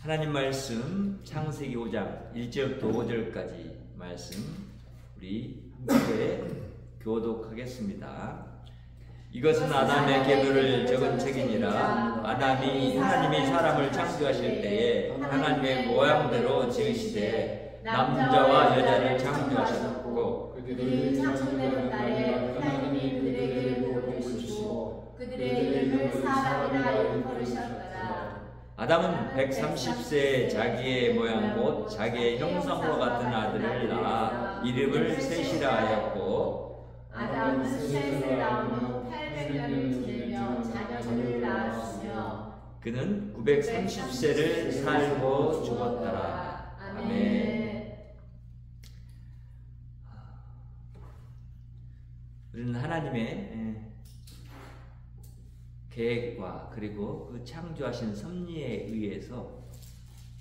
하나님 말씀 창세기 5장 1절부터 5절까지 말씀 우리 함께 교독하겠습니다. 이것은 아담의 계보를 적은 책이니라. 아담이 하나님이 사람을 창조하실 때에 하나님의 모양대로 지으시되 남자와 여자를 창조하셨고 그들이 창조되는 날에 하나님이 그들에게 복을 주시고 그들의 이름을 사람이라 일컬으셨더라. 아담은 130세에 자기의 모양 곧 자기의 형상과 같은 아들을 낳아 이름을 셋이라 하였고 아담은 셋을 낳은 후 800년을 지내며 자녀들을 낳았으며 그는 930세를 살고 죽었더라. 아멘. 우리는 하나님의 계획과 그리고 그 창조하신 섭리에 의해서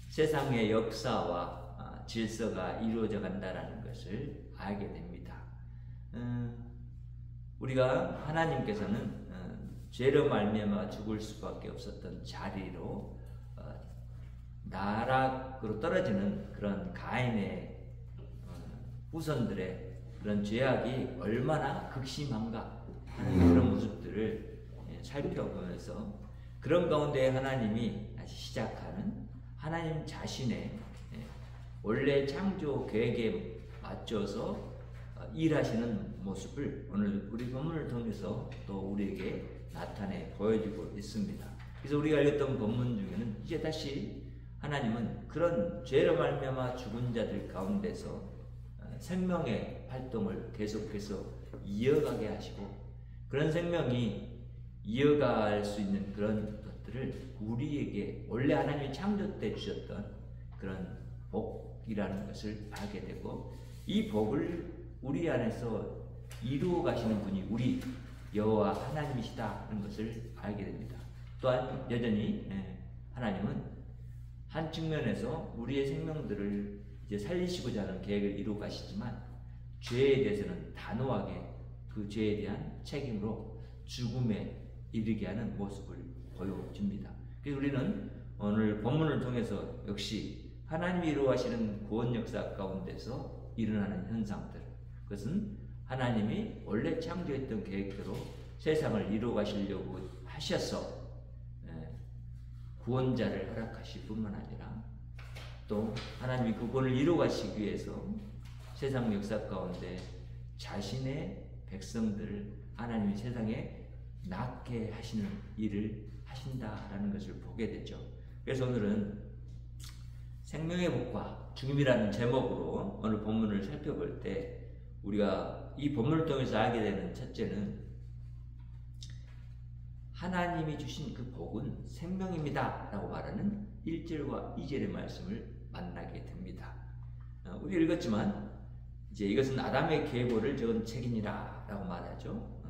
세상의 역사와 질서가 이루어져 간다는 것을 알게 됩니다. 우리가 하나님께서는 죄로 말미암아 죽을 수밖에 없었던 자리로 나락으로 떨어지는 그런 가인의 후손들의 그런 죄악이 얼마나 극심한가 하는 그런 모습들을 살펴보면서 그런 가운데 하나님이 다시 시작하는 하나님 자신의 원래 창조 계획에 맞춰서 일하시는 모습을 오늘 우리 본문을 통해서 또 우리에게 나타내 보여주고 있습니다. 그래서 우리가 읽었던 본문 중에는 이제 다시 하나님은 그런 죄로 말미암아 죽은 자들 가운데서 생명의 활동을 계속해서 이어가게 하시고 그런 생명이 이어갈 수 있는 그런 것들을 우리에게 원래 하나님이 창조 때 주셨던 그런 복이라는 것을 알게 되고 이 복을 우리 안에서 이루어 가시는 분이 우리 여호와 하나님이시다는 것을 알게 됩니다. 또한 여전히 하나님은 한 측면에서 우리의 생명들을 이제 살리시고자 하는 계획을 이루어 가시지만 죄에 대해서는 단호하게 그 죄에 대한 책임으로 죽음에 이르게 하는 모습을 보여줍니다. 그래서 우리는 오늘 본문을 통해서 역시 하나님이 이루어가시는 구원 역사 가운데서 일어나는 현상들, 그것은 하나님이 원래 창조했던 계획대로 세상을 이루어가시려고 하셔서 구원자를 허락하실 뿐만 아니라 또 하나님이 그 구원을 이루어가시기 위해서 세상 역사 가운데 자신의 백성들을 하나님이 세상에 낫게 하시는 일을 하신다라는 것을 보게 되죠. 그래서 오늘은 생명의 복과 죽음이라는 제목으로 오늘 본문을 살펴볼 때 우리가 이 본문을 통해서 알게 되는 첫째는 하나님이 주신 그 복은 생명입니다 라고 말하는 1절과 2절의 말씀을 만나게 됩니다. 우리 읽었지만 이제 이것은 아담의 계보를 적은 책이니라 라고 말하죠.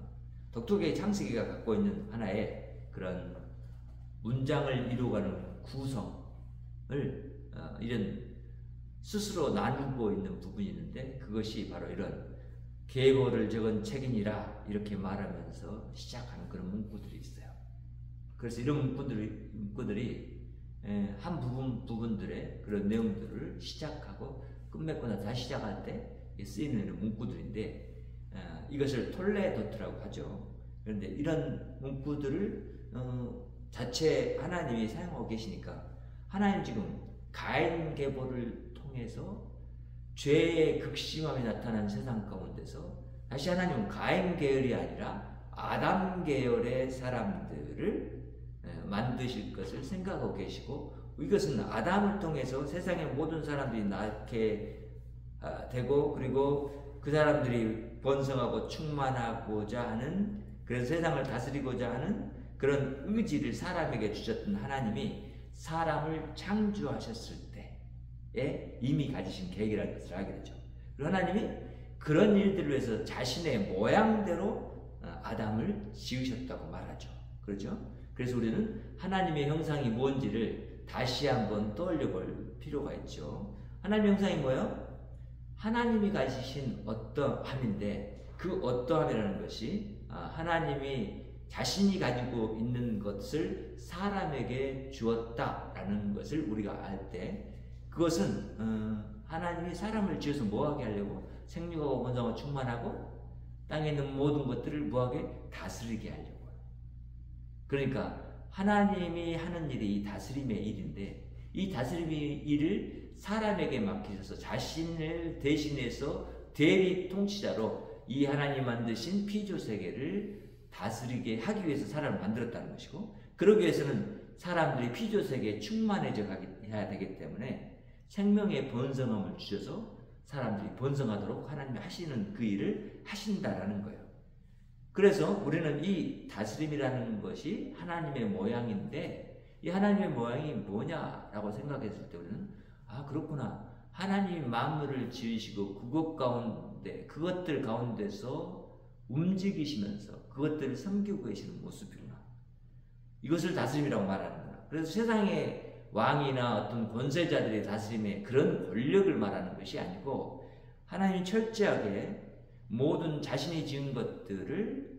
독특하게 창세기가 갖고 있는 하나의 그런 문장을 이루어가는 구성을 이런 스스로 나누고 있는 부분이 있는데 그것이 바로 이런 계보를 적은 책이니라 이렇게 말하면서 시작하는 그런 문구들이 있어요. 그래서 이런 문구들이 한 부분들의 그런 내용들을 시작하고 끝맺거나 다시 시작할 때 쓰이는 이런 문구들인데 이것을 톨레도트라고 하죠. 그런데 이런 문구들을 자체 하나님이 사용하고 계시니까 하나님 지금 가인 계보를 통해서 죄의 극심함이 나타난 세상 가운데서 다시 하나님은 가인 계열이 아니라 아담 계열의 사람들을 만드실 것을 생각하고 계시고 이것은 아담을 통해서 세상의 모든 사람들이 낳게 되고 그리고 그 사람들이 번성하고 충만하고자 하는 그래서 세상을 다스리고자 하는 그런 의지를 사람에게 주셨던 하나님이 사람을 창조하셨을 때에 이미 가지신 계획이라는 것을 알게 되죠. 그리고 하나님이 그런 일들을 위해서 자신의 모양대로 아담을 지으셨다고 말하죠. 그렇죠? 그래서 우리는 하나님의 형상이 뭔지를 다시 한번 떠올려 볼 필요가 있죠. 하나님의 형상이 뭐예요? 하나님이 가지신 어떠함인데 그 어떠함이라는 것이 하나님이 자신이 가지고 있는 것을 사람에게 주었다라는 것을 우리가 알 때, 그것은 하나님이 사람을 지어서 뭐하게 하려고? 생육하고 번성하고 충만하고 땅에 있는 모든 것들을 뭐하게? 다스리게 하려고. 그러니까 하나님이 하는 일이 이 다스림의 일인데, 이 다스림의 일을 사람에게 맡기셔서 자신을 대신해서 대리 통치자로 이 하나님 만드신 피조 세계를 다스리게 하기 위해서 사람을 만들었다는 것이고, 그러기 위해서는 사람들이 피조 세계에 충만해져 가야 되기 때문에 생명의 번성함을 주셔서 사람들이 번성하도록 하나님이 하시는 그 일을 하신다라는 거예요. 그래서 우리는 이 다스림이라는 것이 하나님의 모양인데, 이 하나님의 모양이 뭐냐라고 생각했을 때 우리는 그렇구나, 하나님이 만물을 지으시고 그것들 가운데서 움직이시면서 그것들을 섬기고 계시는 모습이구나, 이것을 다스림이라고 말하는구나. 그래서 세상의 왕이나 어떤 권세자들의 다스림의 그런 권력을 말하는 것이 아니고, 하나님이 철저하게 모든 자신이 지은 것들을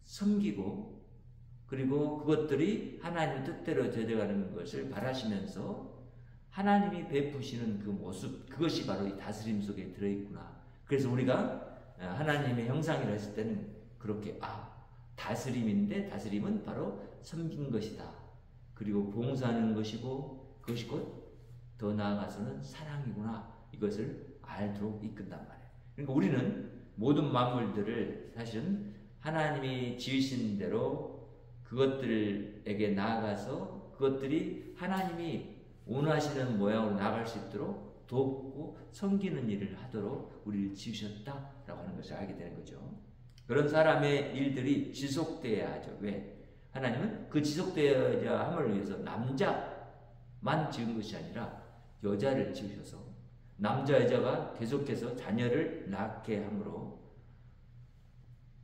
섬기고, 그리고 그것들이 하나님 뜻대로 되어가는 것을 바라시면서 하나님이 베푸시는 그 모습, 그것이 바로 이 다스림 속에 들어있구나. 그래서 우리가 하나님의 형상이라 했을 때는 그렇게 다스림인데, 다스림은 바로 섬긴 것이다, 그리고 봉사하는 것이고, 그것이 곧 더 나아가서는 사랑이구나, 이것을 알도록 이끈단 말이에요. 그러니까 우리는 모든 만물들을 사실은 하나님이 지으신 대로 그것들에게 나아가서 그것들이 하나님이 원하시는 모양으로 나아갈 수 있도록 돕고 섬기는 일을 하도록 우리를 지으셨다라고 하는 것을 알게 되는 거죠. 그런 사람의 일들이 지속되어야 하죠. 왜? 하나님은 그 지속되어야 함을 위해서 남자만 지은 것이 아니라 여자를 지으셔서 남자 여자가 계속해서 자녀를 낳게 함으로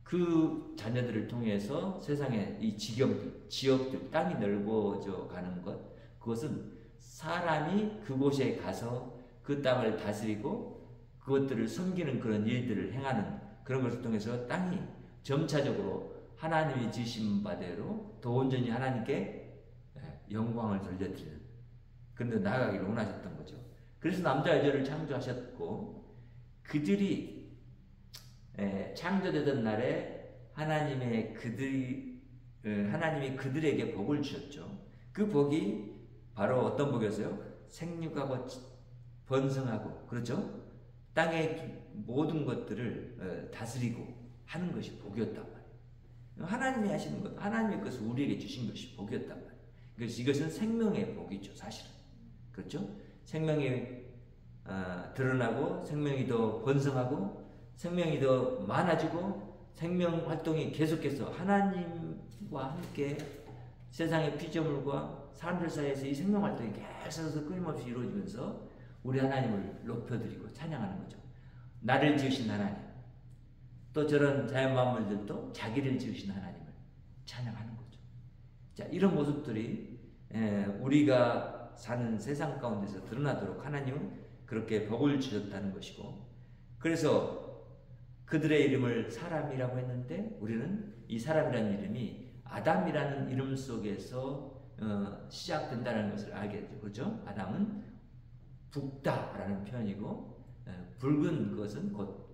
그 자녀들을 통해서 세상의 이 지역들, 땅이 넓어져 가는 것, 그것은 사람이 그곳에 가서 그 땅을 다스리고 그것들을 섬기는 그런 일들을 행하는 그런 것을 통해서 땅이 점차적으로 하나님이 지으신 바대로 더 온전히 하나님께 영광을 돌려드리는 그런 데 나아가기를 원하셨던 거죠. 그래서 남자 여자를 창조하셨고, 그들이 창조되던 날에 하나님이 그들에게 복을 주셨죠. 그 복이 바로 어떤 복이었어요? 생육하고 번성하고, 그렇죠? 땅의 모든 것들을 다스리고 하는 것이 복이었단 말이에요. 하나님이 하시는 것, 하나님의 것을 우리에게 주신 것이 복이었단 말이에요. 그래서 이것은 생명의 복이죠, 사실은. 그렇죠? 생명이 드러나고, 생명이 더 번성하고, 생명이 더 많아지고, 생명 활동이 계속해서 하나님과 함께 세상의 피조물과 사람들 사이에서 이 생명 활동이 계속해서 끊임없이 이루어지면서 우리 하나님을 높여드리고 찬양하는 거죠. 나를 지으신 하나님, 또 저런 자연 만물들도 자기를 지으신 하나님을 찬양하는 거죠. 자, 이런 모습들이 우리가 사는 세상 가운데서 드러나도록 하나님은 그렇게 복을 주셨다는 것이고, 그래서 그들의 이름을 사람이라고 했는데 우리는 이 사람이라는 이름이 아담이라는 이름 속에서 시작된다는 것을 알게 되죠. 그렇죠? 아담은 붉다라는 표현이고, 붉은 것은 곧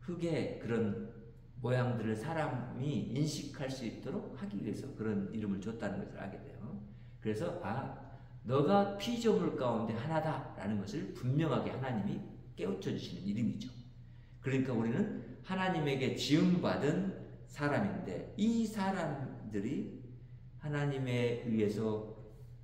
흙의 그런 모양들을 사람이 인식할 수 있도록 하기 위해서 그런 이름을 줬다는 것을 알게 돼요. 그래서 너가 피조물 가운데 하나다라는 것을 분명하게 하나님이 깨우쳐 주시는 이름이죠. 그러니까 우리는 하나님에게 지음받은 사람인데, 이 사람들이 하나님에 의해서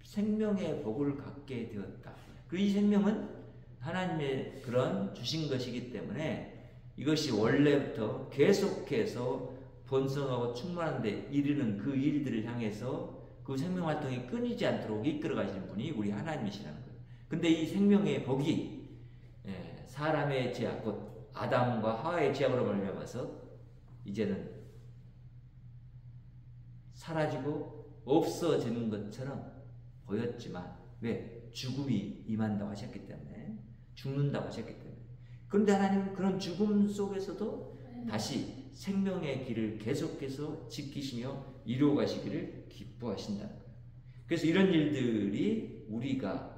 생명의 복을 갖게 되었다. 그리고 이 생명은 하나님의 그런 주신 것이기 때문에 이것이 원래부터 계속해서 번성하고 충만한 데 이르는 그 일들을 향해서 그 생명 활동이 끊이지 않도록 이끌어 가시는 분이 우리 하나님이시라는 거예요. 근데 이 생명의 복이 사람의 죄악, 곧 아담과 하와의 죄악으로 말미암아서 이제는 사라지고 없어지는 것처럼 보였지만, 왜? 죽음이 임한다고 하셨기 때문에, 죽는다고 하셨기 때문에. 그런데 하나님은 그런 죽음 속에서도 다시 생명의 길을 계속해서 지키시며 이루어 가시기를 기뻐하신다는 거예요. 그래서 이런 일들이 우리가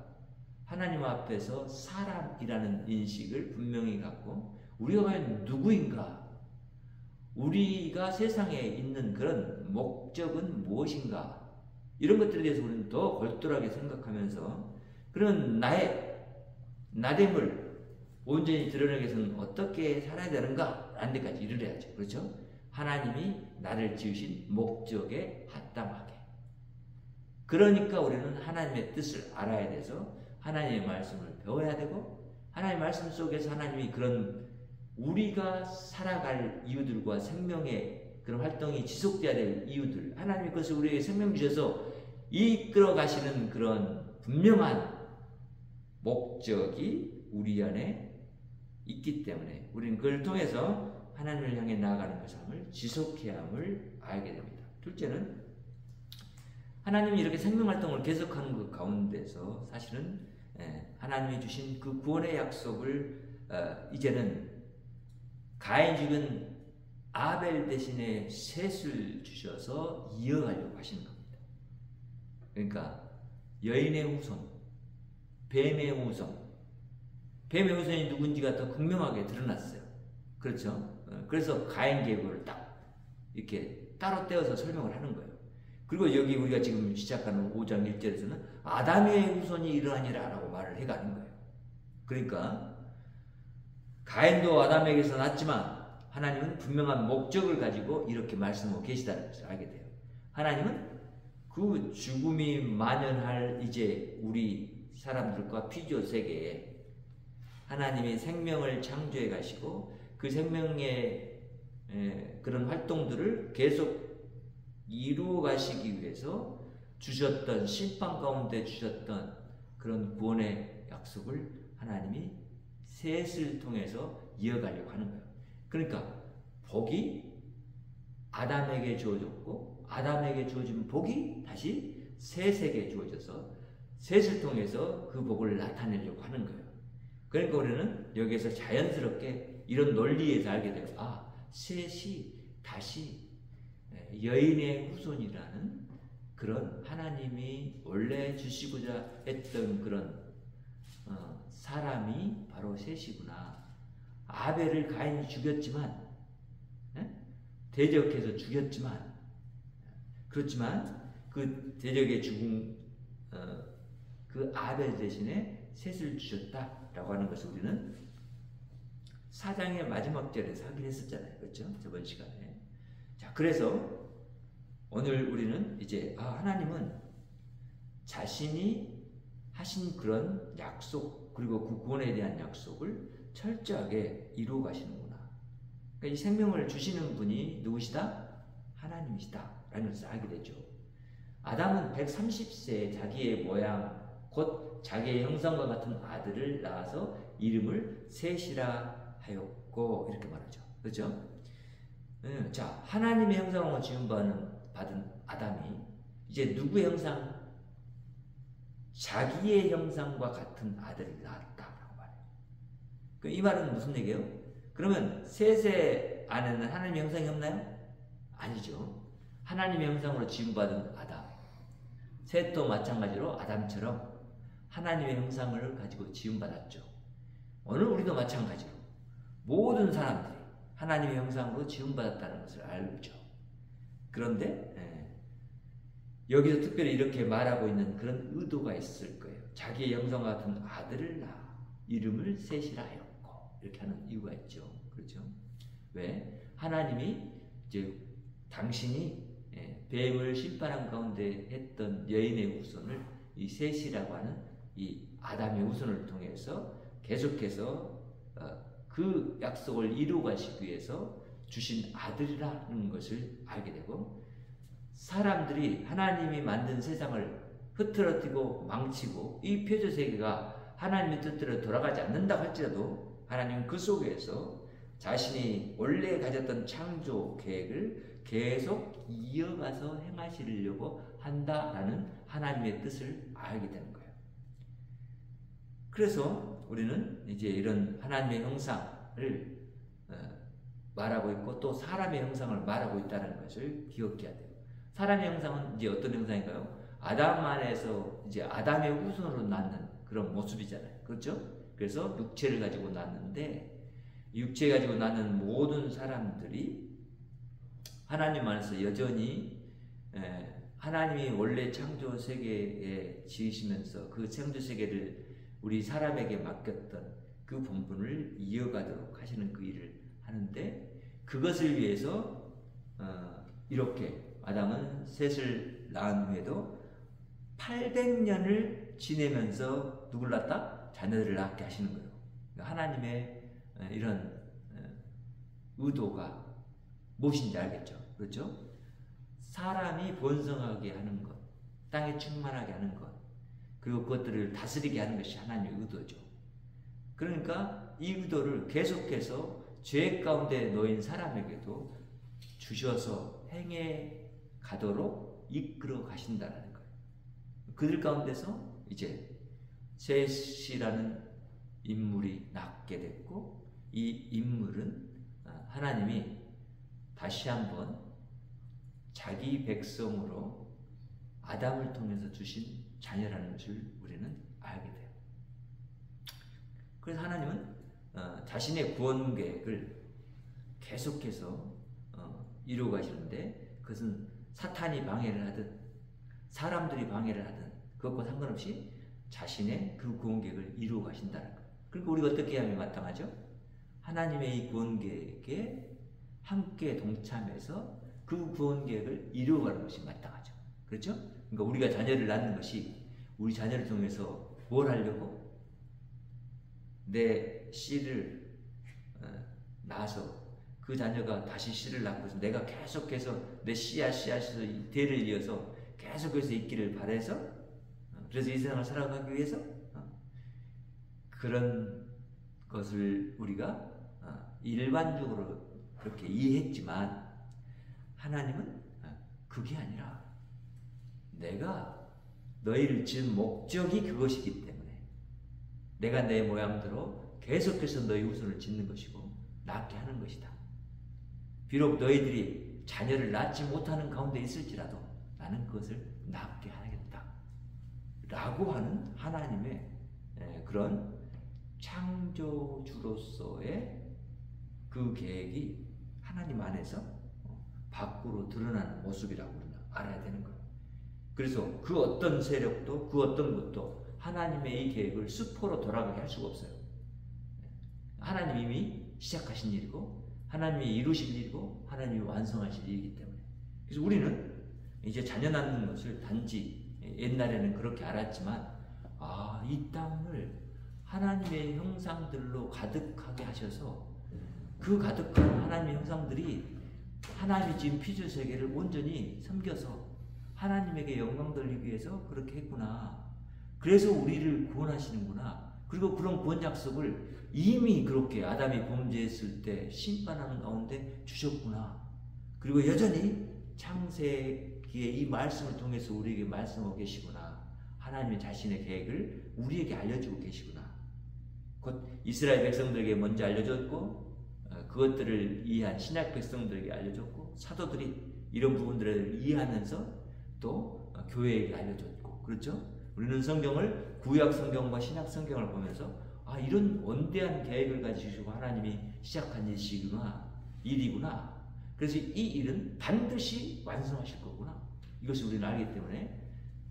하나님 앞에서 사람이라는 인식을 분명히 갖고 우리가 과연 누구인가? 우리가 세상에 있는 그런 목적은 무엇인가? 이런 것들에 대해서 우리는 더 골똘하게 생각하면서 그런 나됨을 온전히 드러내기 위해서는 어떻게 살아야 되는가? 라는 데까지 이르러야죠. 그렇죠? 하나님이 나를 지으신 목적에 합당하게. 그러니까 우리는 하나님의 뜻을 알아야 돼서 하나님의 말씀을 배워야 되고 하나님의 말씀 속에서 하나님이 그런 우리가 살아갈 이유들과 생명의 그런 활동이 지속돼야 될 이유들 하나님이 그것을 우리에게 생명 주셔서 이끌어 가시는 그런 분명한 목적이 우리 안에 있기 때문에 우리는 그걸 통해서 하나님을 향해 나아가는 그 삶을 지속해야 함을 알게 됩니다. 둘째는 하나님이 이렇게 생명활동을 계속하는 그 가운데서 사실은 하나님이 주신 그 구원의 약속을 이제는 가인 죽은 아벨 대신에 셋을 주셔서 이어가려고 하시는 겁니다. 그러니까 여인의 후손, 뱀의 후손, 뱀의 후손이 누군지가 더 극명하게 드러났어요. 그렇죠? 그래서 가인 계보를 딱 이렇게 따로 떼어서 설명을 하는 거예요. 그리고 여기 우리가 지금 시작하는 5장 1절에서는 아담의 후손이 이러하니라 라고 말을 해가는 거예요. 그러니까 가인도 아담에게서 났지만 하나님은 분명한 목적을 가지고 이렇게 말씀하고 계시다는 것을 알게 돼요. 하나님은 그 죽음이 만연할 이제 우리 사람들과 피조 세계에 하나님이 생명을 창조해 가시고 그 생명의 그런 활동들을 계속 이루어 가시기 위해서 주셨던 심판 가운데 주셨던 그런 구원의 약속을 하나님이 셋을 통해서 이어가려고 하는 거예요. 그러니까 복이 아담에게 주어졌고 아담에게 주어진 복이 다시 셋에게 주어져서 셋을 통해서 그 복을 나타내려고 하는 거예요. 그러니까 우리는 여기에서 자연스럽게 이런 논리에서 알게 돼요. 아, 셋이 다시 여인의 후손이라는 그런 하나님이 원래 주시고자 했던 그런 사람이 바로 셋이구나. 아벨을 가인이 죽였지만 대적해서 죽였지만 그렇지만 그 대적의 죽음 그 아벨 대신에 셋을 주셨다라고 하는 것을 우리는 4장의 마지막 절에서 확인했었잖아요. 그렇죠? 저번 시간에. 자, 그래서 오늘 우리는 이제 하나님은 자신이 하신 그런 약속 그리고 그 구원에 대한 약속을 철저하게 이루어 가시는구나. 그러니까 이 생명을 주시는 분이 누구시다? 하나님이시다 라는 것을 알게 되죠. 아담은 130세에 자기의 모양 곧 자기의 형상과 같은 아들을 낳아서 이름을 셋이라 하였고 이렇게 말하죠. 그렇죠? 자, 하나님의 형상으로 지음받은 아담이 이제 누구의 형상? 자기의 형상과 같은 아들을 낳았다라고 말해요. 이 말은 무슨 얘기예요? 그러면 셋의 안에는 하나님의 형상이 없나요? 아니죠. 하나님의 형상으로 지음받은 아담. 셋도 마찬가지로 아담처럼 하나님의 형상을 가지고 지음받았죠. 오늘 우리도 마찬가지로 모든 사람들이 하나님의 형상으로 지음받았다는 것을 알죠. 그런데 여기서 특별히 이렇게 말하고 있는 그런 의도가 있을 거예요. 자기의 형상과 같은 아들을 낳아 이름을 셋이라 하였고 이렇게 하는 이유가 있죠. 그렇죠? 왜? 하나님이 이제 당신이 뱀을 심판한 가운데 했던 여인의 후손을 이 셋이라고 하는 이 아담의 후손을 통해서 계속해서 그 약속을 이루어 가시기 위해서 주신 아들이라는 것을 알게 되고 사람들이 하나님이 만든 세상을 흐트러뜨리고 망치고 이 표조 세계가 하나님의 뜻대로 돌아가지 않는다고 할지라도 하나님은 그 속에서 자신이 원래 가졌던 창조 계획을 계속 이어가서 행하시려고 한다라는 하나님의 뜻을 알게 되는 거예요. 그래서 우리는 이제 이런 하나님의 형상을 말하고 있고 또 사람의 형상을 말하고 있다는 것을 기억해야 돼요. 사람의 형상은 이제 어떤 형상인가요? 아담 안에서 이제 아담의 후손으로 낳는 그런 모습이잖아요. 그렇죠? 그래서 육체를 가지고 낳는데, 육체 가지고 낳는 모든 사람들이 하나님 안에서 여전히 하나님이 원래 창조 세계에 지으시면서 그 창조 세계를 우리 사람에게 맡겼던 그 본분을 이어가도록 하시는 그 일을 하는데, 그것을 위해서 이렇게 아담은 셋을 낳은 후에도 800년을 지내면서 누굴 낳다? 자녀들을 낳게 하시는 거예요. 하나님의 이런 의도가 무엇인지 알겠죠? 그렇죠? 사람이 번성하게 하는 것, 땅에 충만하게 하는 것, 그리고 그것들을 다스리게 하는 것이 하나님의 의도죠. 그러니까 이 의도를 계속해서 죄 가운데 놓인 사람에게도 주셔서 행해 가도록 이끌어 가신다는 거예요. 그들 가운데서 이제 셋이라는 인물이 낳게 됐고, 이 인물은 하나님이 다시 한번 자기 백성으로 아담을 통해서 주신 자녀라는 것을 우리는 알게 돼요. 그래서 하나님은 자신의 구원 계획을 계속해서 이루어 가시는데, 그것은 사탄이 방해를 하든 사람들이 방해를 하든 그것과 상관없이 자신의 그 구원 계획을 이루어 가신다는 거예요. 그러니까 우리가 어떻게 하면 마땅하죠? 하나님의 이 구원 계획에 함께 동참해서 그 구원 계획을 이루어가는 것이 마땅하죠. 그렇죠? 그러니까 우리가 자녀를 낳는 것이 우리 자녀를 통해서 뭘 하려고? 내 씨를 낳아서 그 자녀가 다시 씨를 낳고서 내가 계속해서 내 씨앗에서 대를 이어서 계속해서 있기를 바라서, 그래서 이 세상을 살아가기 위해서 그런 것을 우리가 일반적으로 그렇게 이해했지만, 하나님은 그게 아니라 내가 너희를 지은 목적이 그것이기 때문에 내가 내 모양대로 계속해서 너희 후손을 짓는 것이고 낳게 하는 것이다. 비록 너희들이 자녀를 낳지 못하는 가운데 있을지라도 나는 그것을 낳게 하겠다 라고 하는 하나님의 그런 창조주로서의 그 계획이 하나님 안에서 밖으로 드러나는 모습이라고 우리는 알아야 되는 거예요. 그래서 그 어떤 세력도 그 어떤 것도 하나님의 이 계획을 수포로 돌아가게 할 수가 없어요. 하나님이 이미 시작하신 일이고 하나님이 이루실 일이고 하나님이 완성하실 일이기 때문에, 그래서 우리는 이제 자녀 낳는 것을 단지 옛날에는 그렇게 알았지만, 이 땅을 하나님의 형상들로 가득하게 하셔서 그 가득한 하나님의 형상들이 하나님이 지금 피조 세계를 온전히 섬겨서 하나님에게 영광 돌리기 위해서 그렇게 했구나. 그래서 우리를 구원하시는구나. 그리고 그런 구원 약속을 이미 그렇게 아담이 범죄했을 때 심판하는 가운데 주셨구나. 그리고 여전히 창세기의 이 말씀을 통해서 우리에게 말씀하고 계시구나. 하나님의 자신의 계획을 우리에게 알려주고 계시구나. 곧 이스라엘 백성들에게 먼저 알려줬고, 그것들을 이해한 신약 백성들에게 알려줬고, 사도들이 이런 부분들을 이해하면서 또 교회에게 알려줬고, 그렇죠? 우리는 성경을 구약 성경과 신약 성경을 보면서 이런 원대한 계획을 가지시고 하나님이 시작한 일이구나. 그래서 이 일은 반드시 완성하실 거구나. 이것을 우리는 알기 때문에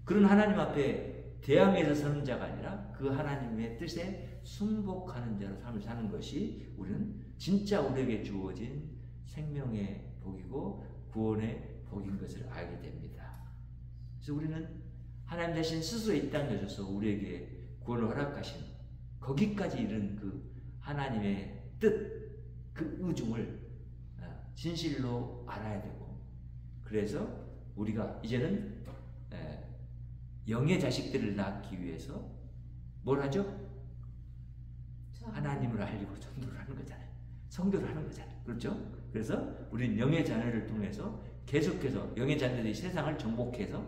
그런 하나님 앞에 대항해서 서는 자가 아니라 그 하나님의 뜻에 순복하는 자로 삶을 사는 것이 우리는 진짜 우리에게 주어진 생명의 복이고 구원의 복인 것을 알게 됩니다. 그래서 우리는 하나님 대신 스스로 이 땅에 오셔서 우리에게 구원을 허락하신 거기까지 이른 그 하나님의 뜻, 그 의중을 진실로 알아야 되고, 그래서 우리가 이제는 영의 자식들을 낳기 위해서 뭘 하죠? 하나님을 알리고 전도를 하는 거잖아요. 선교를 하는 거잖아요. 그렇죠? 그래서 우리는 영의 자녀를 통해서 계속해서 영의 자녀들이 세상을 정복해서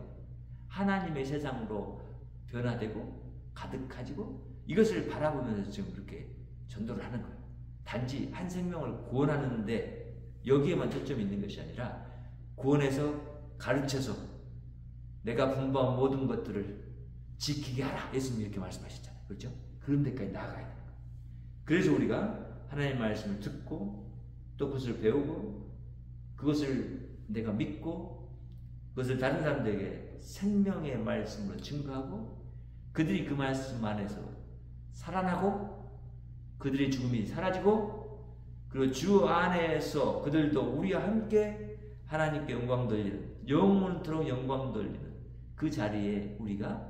하나님의 세상으로 변화되고 가득해지고, 이것을 바라보면서 지금 그렇게 전도를 하는 거예요. 단지 한 생명을 구원하는데 여기에만 초점이 있는 것이 아니라 구원해서 가르쳐서 내가 분부한 모든 것들을 지키게 하라. 예수님이 이렇게 말씀하셨잖아요. 그렇죠? 그런 데까지 나아가야 돼요. 그래서 우리가 하나님의 말씀을 듣고 또 그것을 배우고 그것을 내가 믿고 그것을 다른 사람들에게 생명의 말씀으로 증거하고 그들이 그 말씀 안에서 살아나고 그들의 죽음이 사라지고 그리고 주 안에서 그들도 우리와 함께 하나님께 영광 돌리는 영원토록 영광 돌리는 그 자리에 우리가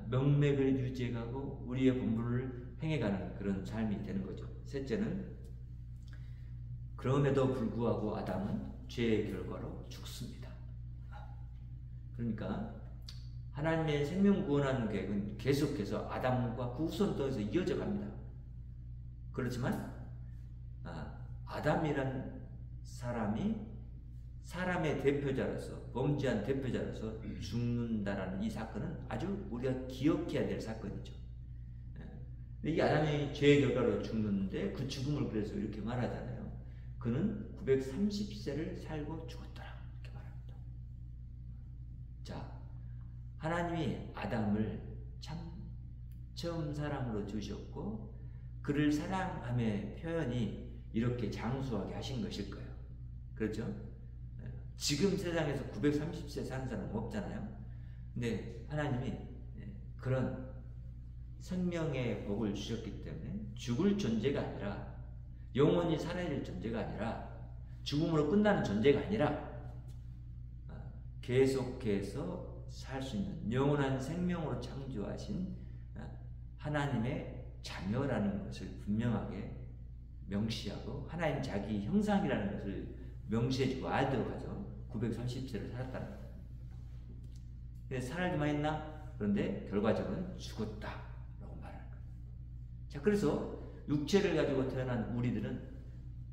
명맥을 유지해가고 우리의 본분을 행해가는 그런 삶이 되는 거죠. 셋째는 그럼에도 불구하고 아담은 죄의 결과로 죽습니다. 그러니까 하나님의 생명 구원하는 계획은 계속해서 아담과 그 후손들에서 이어져 갑니다. 그렇지만 아담이란 사람이 사람의 대표자로서 범죄한 대표자로서 죽는다라는 이 사건은 아주 우리가 기억해야 될 사건이죠. 이 아담이 죄의 결과로 죽는데 그 죽음을 그래서 이렇게 말하잖아요. 그는 930세를 살고 죽었더라 이렇게 말합니다. 자, 하나님이 아담을 참 처음 사랑으로 주셨고 그를 사랑함의 표현이 이렇게 장수하게 하신 것일 거예요. 그렇죠? 지금 세상에서 930세 사는 사람은 없잖아요. 근데 하나님이 그런 생명의 복을 주셨기 때문에 죽을 존재가 아니라 영원히 살아야 존재가 아니라 죽음으로 끝나는 존재가 아니라 계속해서 살 수 있는 영원한 생명으로 창조하신 하나님의 자녀라는 것을 분명하게 명시하고 하나님 자기 형상이라는 것을 명시해주고 알도록 하죠. 930세를 살았다는 거예요. 그래서 살기만 했나? 그런데 결과적으로는 죽었다라고 말하는 거예요. 자, 그래서 육체를 가지고 태어난 우리들은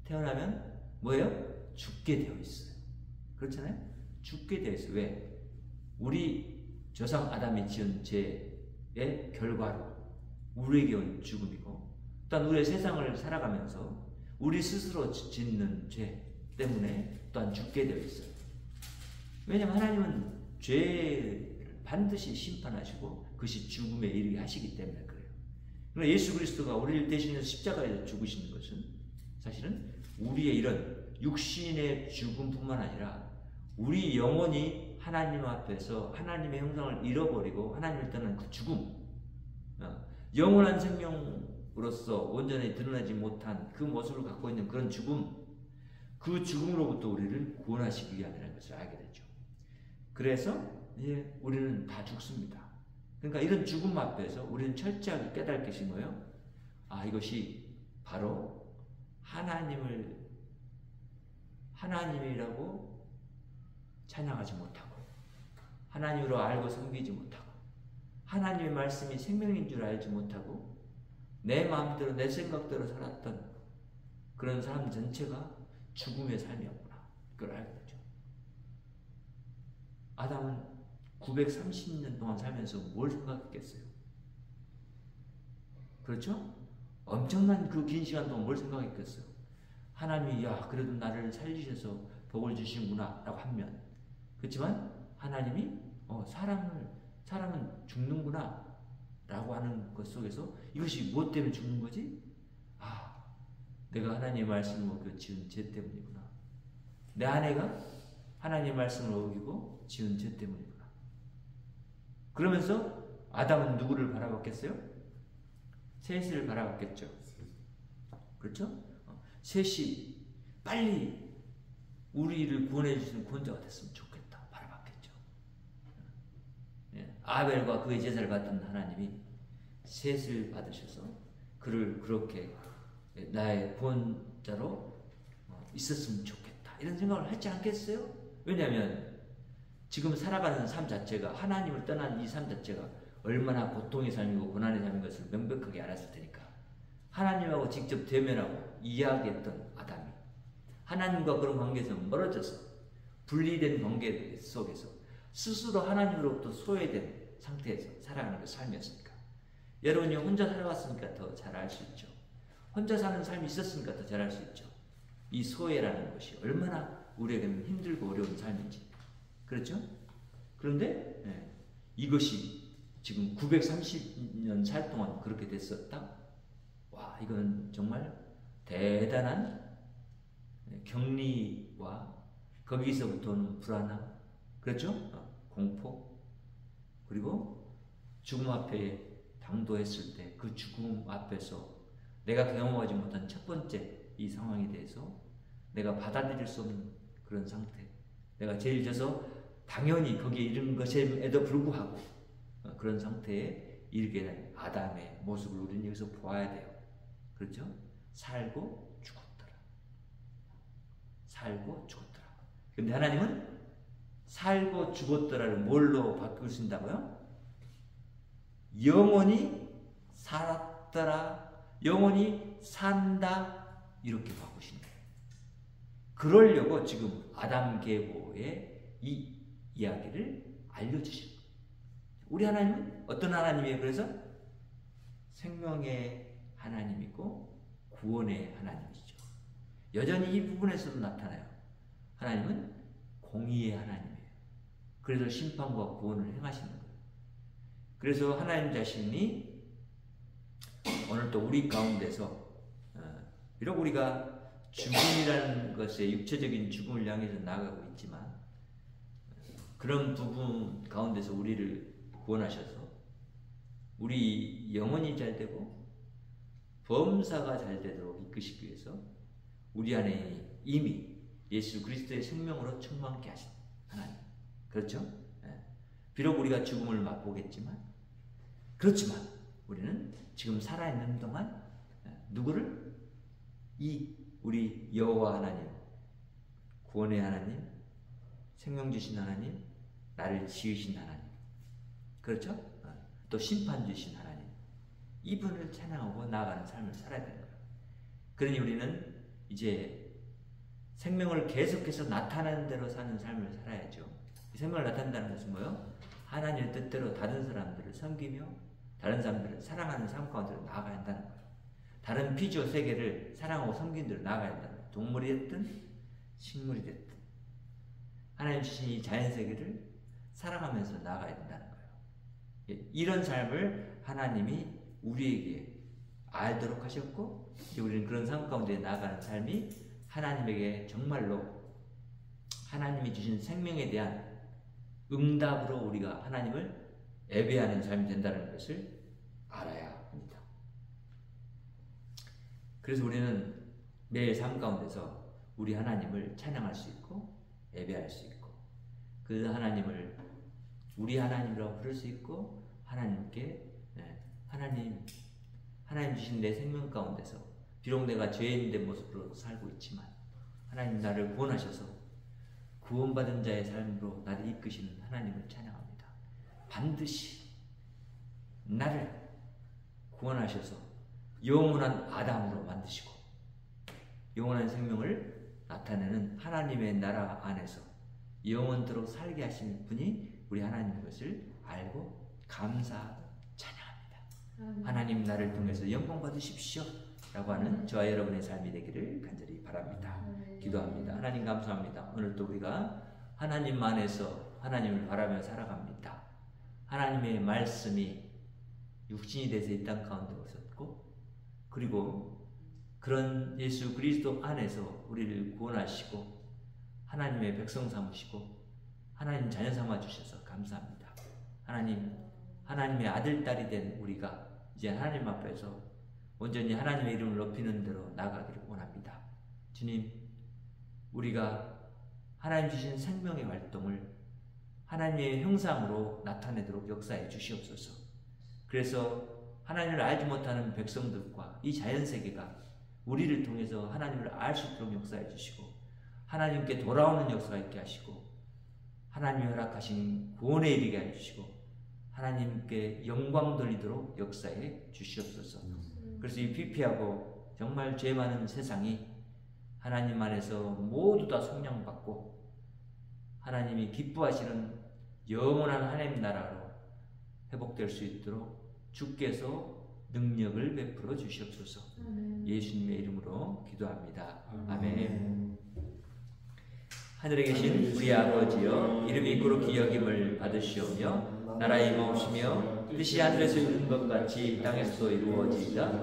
태어나면 뭐예요? 죽게 되어 있어요. 그렇잖아요? 죽게 되어 있어요. 왜? 우리 조상 아담이 지은 죄의 결과로 우리에게 온 죽음이고 또한 우리의 세상을 살아가면서 우리 스스로 짓는 죄 때문에 또한 죽게 되어 있어요. 왜냐하면 하나님은 죄를 반드시 심판하시고 그것이 죽음에 이르게 하시기 때문에 그래요. 그러나 예수 그리스도가 우리를 대신해서 십자가에서 죽으시는 것은 사실은 우리의 이런 육신의 죽음뿐만 아니라 우리 영혼이 하나님 앞에서 하나님의 형상을 잃어버리고 하나님을 떠난 그 죽음, 영원한 생명으로서 온전히 드러나지 못한 그 모습을 갖고 있는 그런 죽음, 그 죽음으로부터 우리를 구원하시기 위함이라는 것을 알게 되죠. 그래서 우리는 다 죽습니다. 그러니까 이런 죽음 앞에서 우리는 철저하게 깨달을 것이 뭐예요? 이것이 바로 하나님이라고 찬양하지 못하고 하나님으로 알고 섬기지 못하고 하나님의 말씀이 생명인 줄 알지 못하고 내 마음대로 내 생각대로 살았던 그런 사람 전체가 죽음의 삶이었구나. 그걸 알게 되죠. 아담은 930년 동안 살면서 뭘 생각했겠어요? 그렇죠? 엄청난 그 긴 시간 동안 뭘 생각했겠어요? 하나님이 그래도 나를 살리셔서 복을 주시는구나 라고 하면 그렇지만 하나님이 사람은 죽는구나 라고 하는 것 속에서 이것이 무엇 때문에 죽는 거지? 내가 하나님의 말씀을 어기고 지은 죄 때문이구나. 내 아내가 하나님의 말씀을 어기고 지은 죄 때문이구나. 그러면서 아담은 누구를 바라봤겠어요? 셋을 바라봤겠죠. 그렇죠? 셋이 빨리 우리를 구원해 주시는 구원자가 됐으면 좋겠다. 바라봤겠죠. 아벨과 그의 제사를 받던 하나님이 셋을 받으셔서 그를 그렇게 나의 구원자로 있었으면 좋겠다. 이런 생각을 하지 않겠어요? 왜냐하면 지금 살아가는 삶 자체가 하나님을 떠난 이 삶 자체가 얼마나 고통의 삶이고 고난의 삶인 것을 명백하게 알았을 테니까 하나님하고 직접 대면하고 이야기했던 아담이 하나님과 그런 관계에서 멀어져서 분리된 관계 속에서 스스로 하나님으로부터 소외된 상태에서 살아가는 그 삶이었으니까 여러분이 혼자 살아왔으니까 더 잘 알 수 있죠. 혼자 사는 삶이 있었으니까 더 잘 알 수 있죠. 이 소외라는 것이 얼마나 우리에게는 힘들고 어려운 삶인지. 그렇죠? 그런데 이것이 지금 930년 살 동안 그렇게 됐었다. 와, 이건 정말 대단한 격리와 거기서부터는 불안함, 그렇죠? 공포, 그리고 죽음 앞에 당도했을 때 그 죽음 앞에서 내가 경험하지 못한 첫 번째 이 상황에 대해서 내가 받아들일 수 없는 그런 상태, 내가 죄를 져서 당연히 거기에 이른 것에도 불구하고 그런 상태에 이르게 된 아담의 모습을 우리는 여기서 보아야 돼요. 그렇죠? 살고 죽었더라. 살고 죽었더라. 근데 하나님은 살고 죽었더라를 뭘로 바꾸신다고요? 영원히 살았더라, 영원히 산다, 이렇게 바꾸신다. 그러려고 지금 아담 계보의 이 이야기를 알려주신 거예요. 우리 하나님은 어떤 하나님이에요? 그래서 생명의 하나님이고 구원의 하나님이죠. 여전히 이 부분에서도 나타나요. 하나님은 공의의 하나님이에요. 그래서 심판과 구원을 행하시는 거예요. 그래서 하나님 자신이 오늘 또 우리 가운데서 비록 우리가 죽음이라는 것에 육체적인 죽음을 향해서 나아가고 있지만 그런 부분 가운데서 우리를 구원하셔서 우리 영혼이 잘 되고 범사가 잘 되도록 이끄시기 위해서 우리 안에 이미 예수 그리스도의 생명으로 충만케 하신 하나님. 그렇죠? 비록 우리가 죽음을 맛보겠지만, 그렇지만 우리는 지금 살아있는 동안 누구를? 이 우리 여호와 하나님, 구원의 하나님, 생명 주신 하나님, 나를 지으신 하나님, 그렇죠? 또 심판 주신 하나님, 이분을 찬양하고 나아가는 삶을 살아야 되는 거예요. 그러니 우리는 이제 생명을 계속해서 나타나는 대로 사는 삶을 살아야죠. 이 생명을 나타낸다는 것은 뭐예요? 하나님의 뜻대로 다른 사람들을 섬기며 다른 사람들을 사랑하는 삶 가운데로 나아가야 한다는 거예요. 다른 피조 세계를 사랑하고 섬기는 대로 나아가야 한다는 거예요. 동물이 됐든 식물이 됐든 하나님 주신 이 자연세계를 사랑하면서 나아가야 된다는 거예요. 이런 삶을 하나님이 우리에게 알도록 하셨고, 이제 우리는 그런 삶 가운데 나아가는 삶이 하나님에게 정말로 하나님이 주신 생명에 대한 응답으로 우리가 하나님을 예배하는 삶이 된다는 것을 알아야 합니다. 그래서 우리는 매일 삶 가운데서 우리 하나님을 찬양할 수 있고 예배할 수 있고 그 하나님을 우리 하나님이라고 부를 수 있고 하나님께 하나님 주신 내 생명 가운데서 비록 내가 죄인의 모습으로 살고 있지만 하나님 나를 구원하셔서 구원받은 자의 삶으로 나를 이끄시는 하나님을 찬양합니다. 반드시 나를 구원하셔서 영원한 아담으로 만드시고 영원한 생명을 나타내는 하나님의 나라 안에서 영원토록 살게 하시는 분이 우리 하나님인 것을 알고 감사하고 찬양합니다. 하나님 나를 통해서 영광 받으십시오 라고 하는 저와 여러분의 삶이 되기를 간절히 바랍니다. 기도합니다. 하나님 감사합니다. 오늘도 우리가 하나님 안에서 하나님을 바라며 살아갑니다. 하나님의 말씀이 육신이 돼서 이 땅 가운데 오셨고 그리고 그런 예수 그리스도 안에서 우리를 구원하시고 하나님의 백성 삼으시고 하나님 자녀 삼아 주셔서 감사합니다. 하나님의 아들 딸이 된 우리가 이제 하나님 앞에서 온전히 하나님의 이름을 높이는 대로 나가기를 원합니다. 주님, 우리가 하나님 주신 생명의 활동을 하나님의 형상으로 나타내도록 역사해 주시옵소서. 그래서 하나님을 알지 못하는 백성들과 이 자연세계가 우리를 통해서 하나님을 알 수 있도록 역사해 주시고 하나님께 돌아오는 역사가 있게 하시고 하나님이 허락하신 구원에 이르게 해 주시고 하나님께 영광 돌리도록 역사해 주시옵소서. 그래서 이 피폐하고 정말 죄 많은 세상이 하나님 안에서 모두 다 속량받고 하나님이 기뻐하시는 영원한 하나님 나라로 회복될 수 있도록 주께서 능력을 베풀어 주시옵소서. 예수님의 이름으로 기도합니다. 아멘. 하늘에 계신 우리 아버지여, 이름이 거룩히 여김을 받으시오며 나라가 임하옵시며 뜻이 하늘에서 이루어진 것 같이 땅에서도 이루어지이다.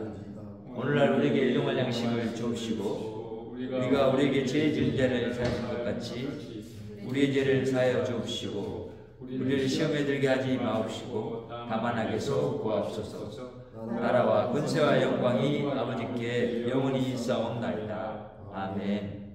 오늘날 우리에게 일용할 양식을 주옵시고 우리가 우리에게 죄 지은 자를 사하신 것 같이 우리의 죄를 사하여 주옵시고 우리를 시험에 들게 하지 마옵시고 다만 악에서 구하옵소서. 나라와 권세와 영광이 아버지께 영원히 있사옵나이다. 아멘.